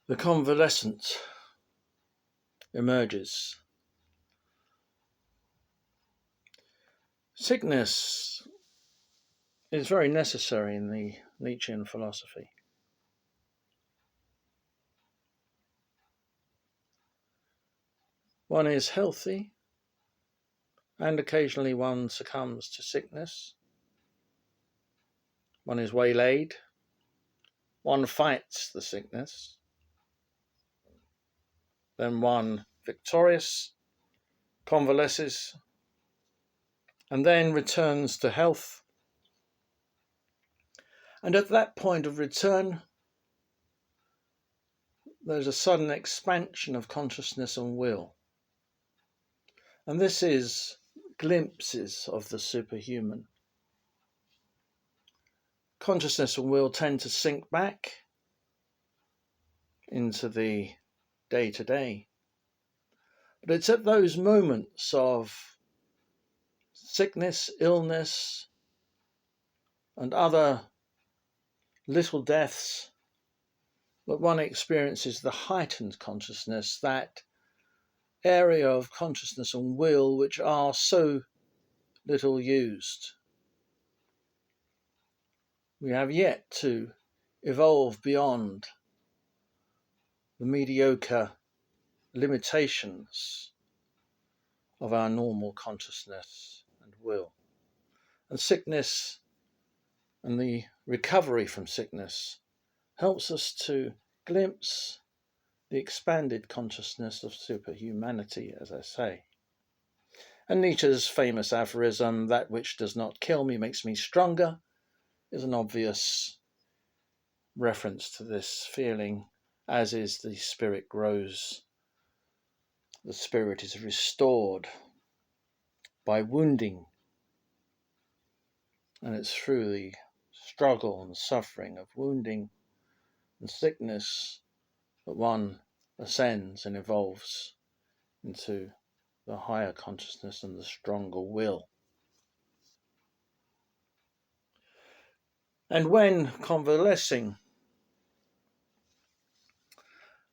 The convalescent emerges. Sickness is very necessary in the Nietzschean philosophy. One is healthy, and occasionally one succumbs to sickness. One is waylaid. One fights the sickness. Then one victorious, convalesces, and then returns to health. And at that point of return, there's a sudden expansion of consciousness and will. And this is glimpses of the superhuman. Consciousness and will tend to sink back into the day-to-day. But it's at those moments of sickness, illness, and other little deaths that one experiences the heightened consciousness, that area of consciousness and will which are so little used. We have yet to evolve beyond the mediocre limitations of our normal consciousness and will. And sickness and the recovery from sickness helps us to glimpse the expanded consciousness of superhumanity, as I say. And Nietzsche's famous aphorism, "That which does not kill me makes me stronger," is an obvious reference to this feeling. As is, the spirit grows. The spirit is restored by wounding. And it's through the struggle and suffering of wounding and sickness that one ascends and evolves into the higher consciousness and the stronger will. And when convalescing,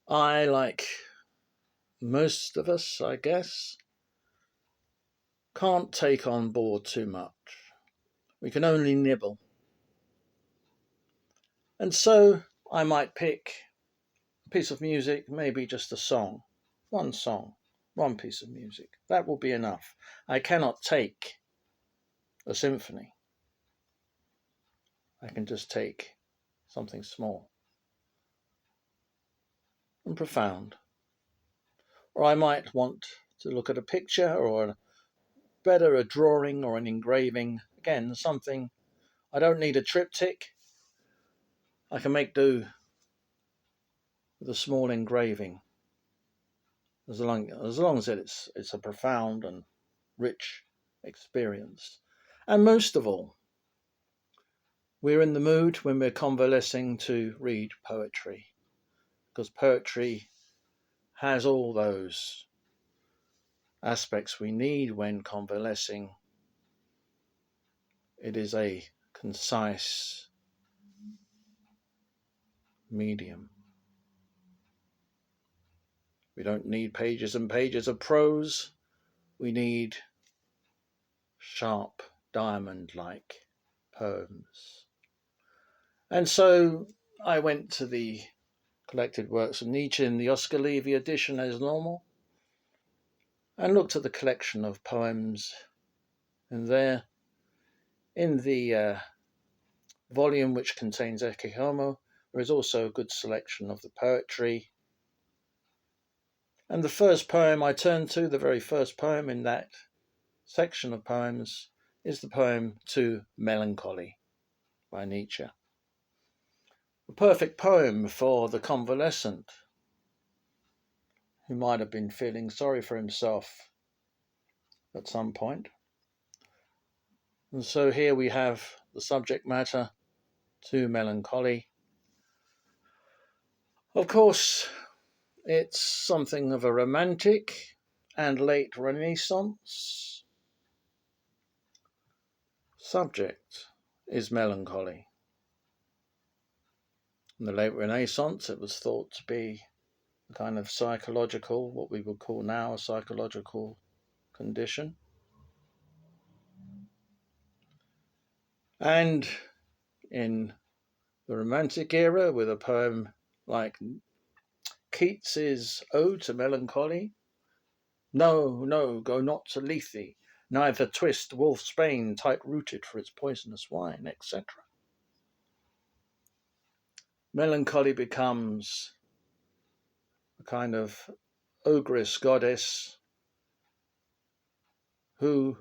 I, like most of us, I guess, can't take on board too much. We can only nibble. And so I might pick a piece of music, maybe just a song, one piece of music. That will be enough. I cannot take a symphony. I can just take something small and profound. Or I might want to look at a picture, or better, a drawing or an engraving. Again, something. I don't need a triptych. I can make do with a small engraving, as long as it's a profound and rich experience. And most of all, we're in the mood when we're convalescing to read poetry, because poetry has all those aspects we need when convalescing. It is a concise medium. We don't need pages and pages of prose. We need sharp, diamond-like poems. And so I went to the collected works of Nietzsche in the Oscar Levy edition as normal, and looked at the collection of poems in there. In the volume which contains Ecce Homo, there is also a good selection of the poetry. And the first poem I turned to, the very first poem in that section of poems, is the poem To Melancholy by Nietzsche. A perfect poem for the convalescent who might have been feeling sorry for himself at some point. And so here we have the subject matter, To Melancholy. Of course, it's something of a romantic and late Renaissance. Subject is melancholy. In the late Renaissance, it was thought to be a kind of psychological, what we would call now a psychological condition. And in the Romantic era, with a poem like Keats's Ode to Melancholy, no, no, go not to Lethe, neither twist wolf's bane tight-rooted for its poisonous wine, etc. Melancholy becomes a kind of ogress goddess who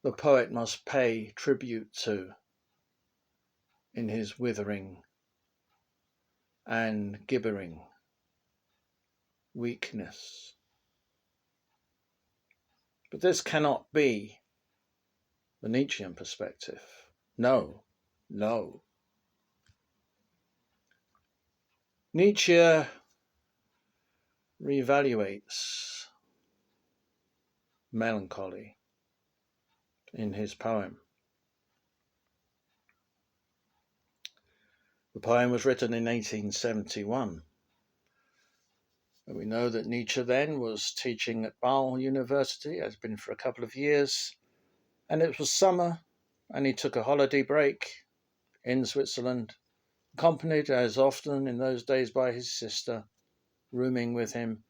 the poet must pay tribute to in his withering and gibbering weakness. But this cannot be the Nietzschean perspective. No, no. Nietzsche revaluates melancholy in his poem. The poem was written in 1871. We know that Nietzsche then was teaching at Basel University, has been for a couple of years, and it was summer, and he took a holiday break in Switzerland, accompanied as often in those days by his sister, rooming with him,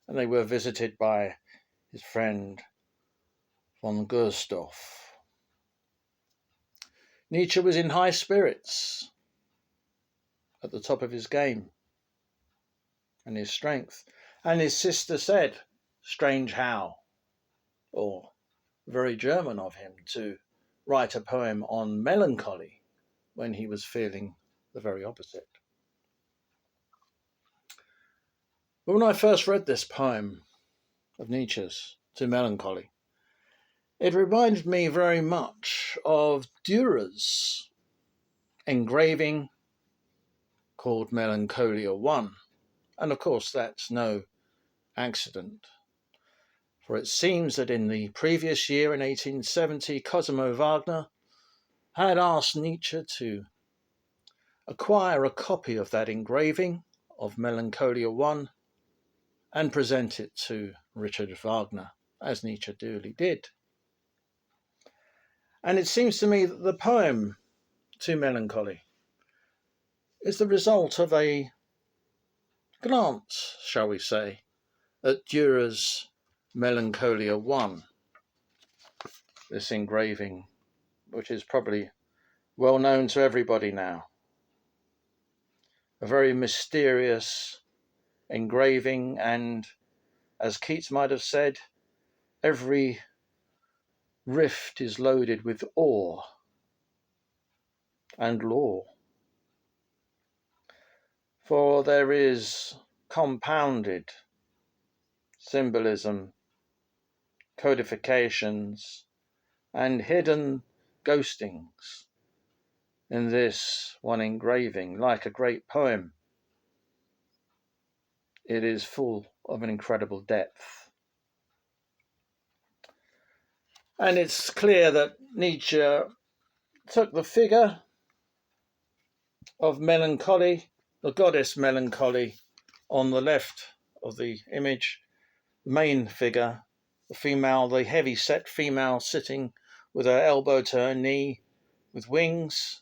and they were visited by his friend von Gersdorff. Nietzsche was in high spirits, at the top of his game and his strength, and his sister said, strange how, or very German of him to write a poem on melancholy when he was feeling the very opposite. But when I first read this poem of Nietzsche's, To Melancholy, it reminded me very much of Dürer's engraving called Melancholia I. And of course, that's no accident. For it seems that in the previous year, in 1870, Cosimo Wagner had asked Nietzsche to acquire a copy of that engraving of Melancholia I and present it to Richard Wagner, as Nietzsche duly did. And it seems to me that the poem To Melancholy is the result of a glance, shall we say, at Dürer's Melancholia I, this engraving, which is probably well known to everybody now. A very mysterious engraving, and as Keats might have said, every rift is loaded with awe and lore. For there is compounded symbolism, codifications, and hidden ghostings in this one engraving. Like a great poem, it is full of an incredible depth. And it's clear that Nietzsche took the figure of melancholy, the goddess Melancholy, on the left of the image, the main figure, the female, the heavy-set female sitting with her elbow to her knee, with wings.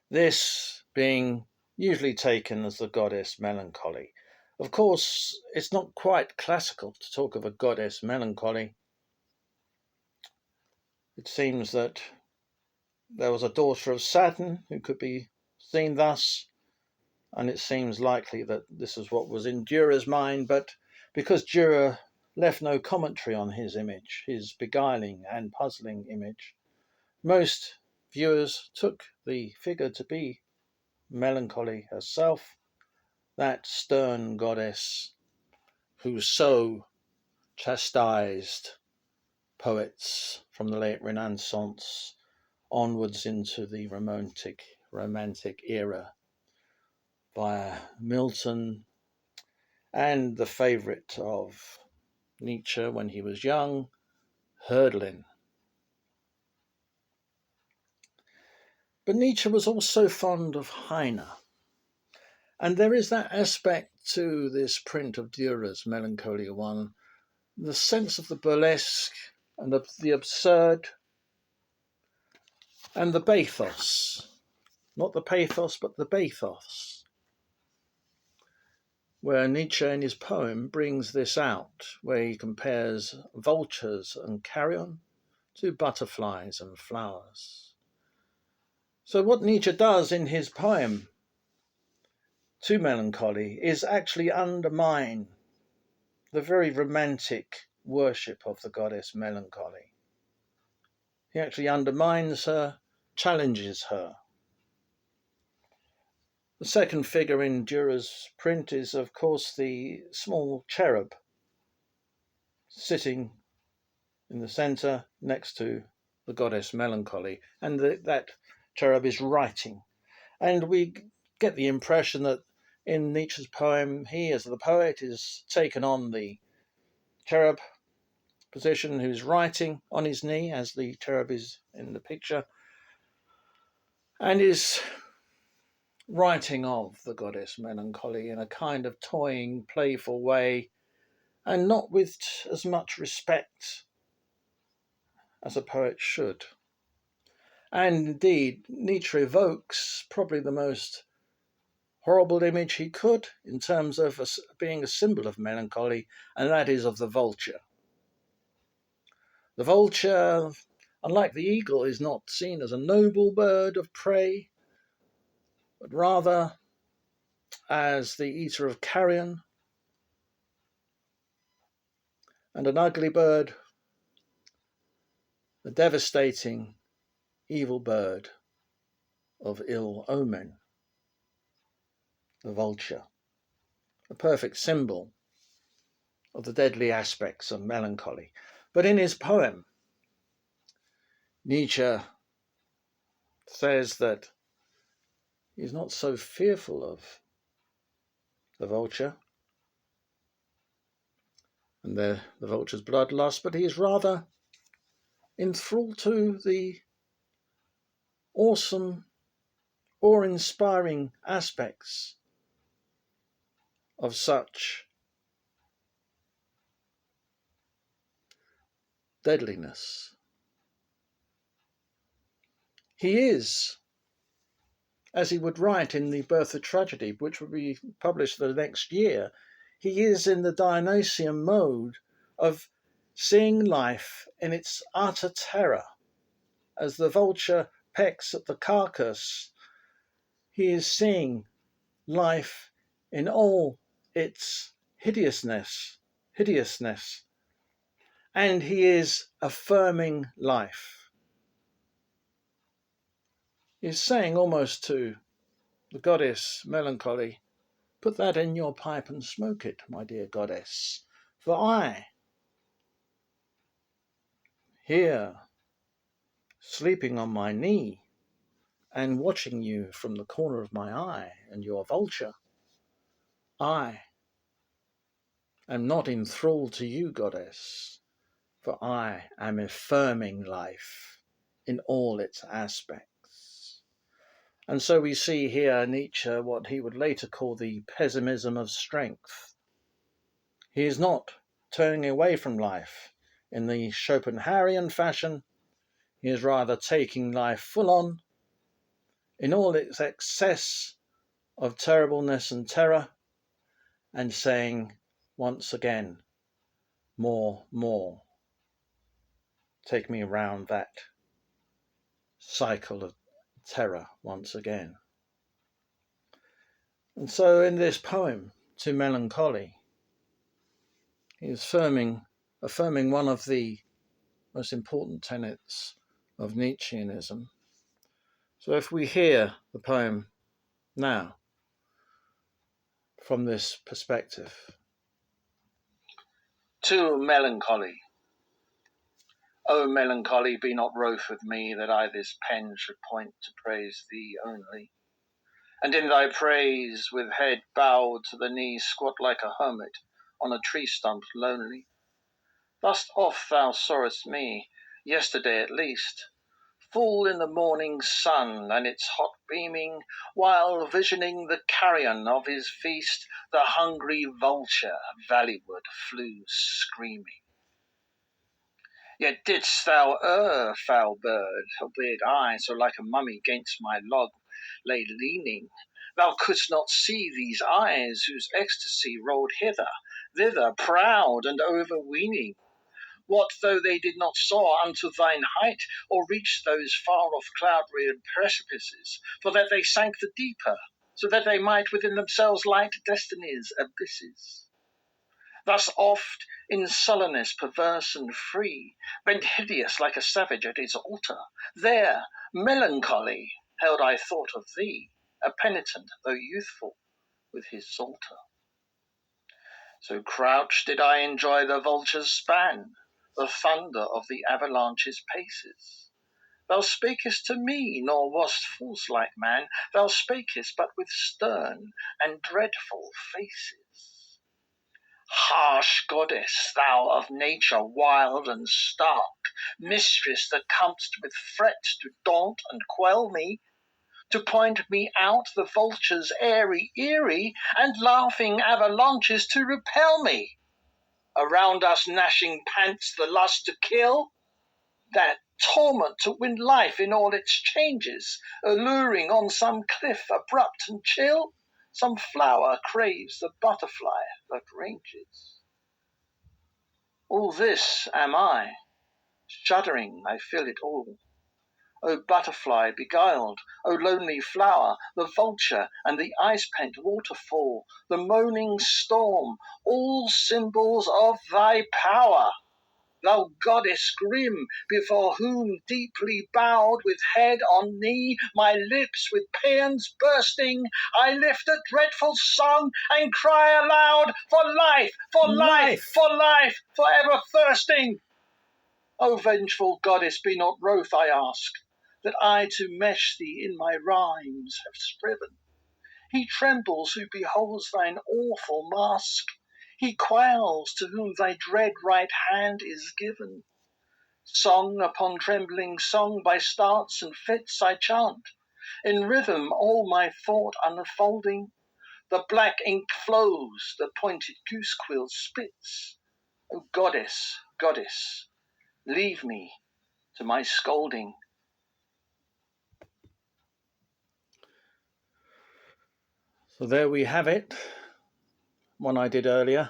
This being usually taken as the goddess Melancholy. Of course, it's not quite classical to talk of a goddess Melancholy. It seems that there was a daughter of Saturn who could be seen thus, and it seems likely that this is what was in Dürer's mind, but because Dürer left no commentary on his image, his beguiling and puzzling image, most viewers took the figure to be Melancholy herself, that stern goddess who so chastised poets from the late Renaissance onwards into the romantic era via Milton and the favourite of Nietzsche when he was young, Hölderlin. But Nietzsche was also fond of Heine. And there is that aspect to this print of Dürer's Melancholy 1, the sense of the burlesque and of the absurd and the bathos. Not the pathos, but the bathos, where Nietzsche in his poem brings this out, where he compares vultures and carrion to butterflies and flowers. So what Nietzsche does in his poem to Melancholy is actually undermine the very romantic worship of the goddess Melancholy. He actually undermines her, challenges her. The second figure in Dürer's print is, of course, the small cherub sitting in the centre next to the goddess Melancholy, and that cherub is writing. And we get the impression that in Nietzsche's poem, he, as the poet, is taken on the cherub position, who's writing on his knee, as the cherub is in the picture, and is writing of the goddess Melancholy in a kind of toying, playful way, and not with as much respect as a poet should. And indeed, Nietzsche evokes probably the most horrible image he could in terms of being a symbol of melancholy, and that is of the vulture. The vulture, unlike the eagle, is not seen as a noble bird of prey, but rather as the eater of carrion, and an ugly bird, a devastating, evil bird of ill omen, the vulture, a perfect symbol of the deadly aspects of melancholy. But in his poem, Nietzsche says that he's not so fearful of the vulture and the vulture's bloodlust, but he is rather enthralled to the awesome, awe-inspiring aspects of such deadliness. He is, as he would write in The Birth of Tragedy, which would be published the next year, he is in the Dionysian mode of seeing life in its utter terror. As the vulture pecks at the carcass, he is seeing life in all its hideousness, and he is affirming life. He is saying almost to the goddess Melancholy, put that in your pipe and smoke it, my dear goddess, for I, here, sleeping on my knee and watching you from the corner of my eye and your vulture, I am not enthralled to you, goddess, for I am affirming life in all its aspects. And so we see here Nietzsche what he would later call the pessimism of strength. He is not turning away from life in the Schopenhauerian fashion. He is rather taking life full on in all its excess of terribleness and terror, and saying once again, more, more. Take me around that cycle of terror once again. And so in this poem, To Melancholy, he is affirming one of the most important tenets of Nietzscheanism. So if we hear the poem now from this perspective. To Melancholy. O melancholy, be not wroth with me, that I this pen should point to praise thee only, and in thy praise, with head bowed to the knee, squat like a hermit on a tree-stump lonely. Thus oft thou sawest me, yesterday at least, full in the morning sun and its hot beaming, while visioning the carrion of his feast, the hungry vulture valleyward flew screaming. Yet didst thou err, foul bird, albeit I, so like a mummy gainst my log lay leaning, thou couldst not see these eyes whose ecstasy rolled hither, thither, proud and overweening. What though they did not soar unto thine height, or reach those far-off cloud-reared precipices, for that they sank the deeper, so that they might within themselves light destiny's abysses. Thus oft, in sullenness perverse and free, bent hideous like a savage at his altar, there, melancholy, held I thought of thee, a penitent, though youthful, with his psalter. So crouched did I enjoy the vulture's span, the thunder of the avalanche's paces. Thou spakest to me, nor wast false like man, thou spakest but with stern and dreadful faces. Harsh goddess, thou of nature wild and stark, mistress that comest with threat to daunt and quell me, to point me out the vulture's airy eyrie, and laughing avalanches to repel me. Around us gnashing pants the lust to kill, that torment to win life in all its changes, alluring on some cliff abrupt and chill, some flower craves the butterfly that ranges. All this am I, shuddering I feel it all. O butterfly beguiled, O lonely flower, the vulture and the ice-pent waterfall, the moaning storm, all symbols of thy power. Thou goddess grim, before whom deeply bowed, with head on knee, my lips with paeans bursting, I lift a dreadful song and cry aloud, for life, for life, for life, for ever thirsting. O vengeful goddess, be not wroth, I ask, that I to mesh thee in my rhymes have striven. He trembles who beholds thine awful mask. He quails to whom thy dread right hand is given. Song upon trembling song by starts and fits I chant, in rhythm all my thought unfolding. The black ink flows, the pointed goose quill spits. O goddess, goddess, leave me to my scolding. So there we have it, one I did earlier.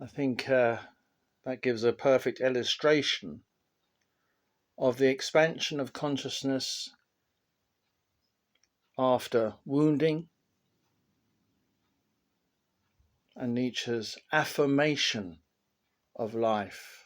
I think that gives a perfect illustration of the expansion of consciousness after wounding and Nietzsche's affirmation of life.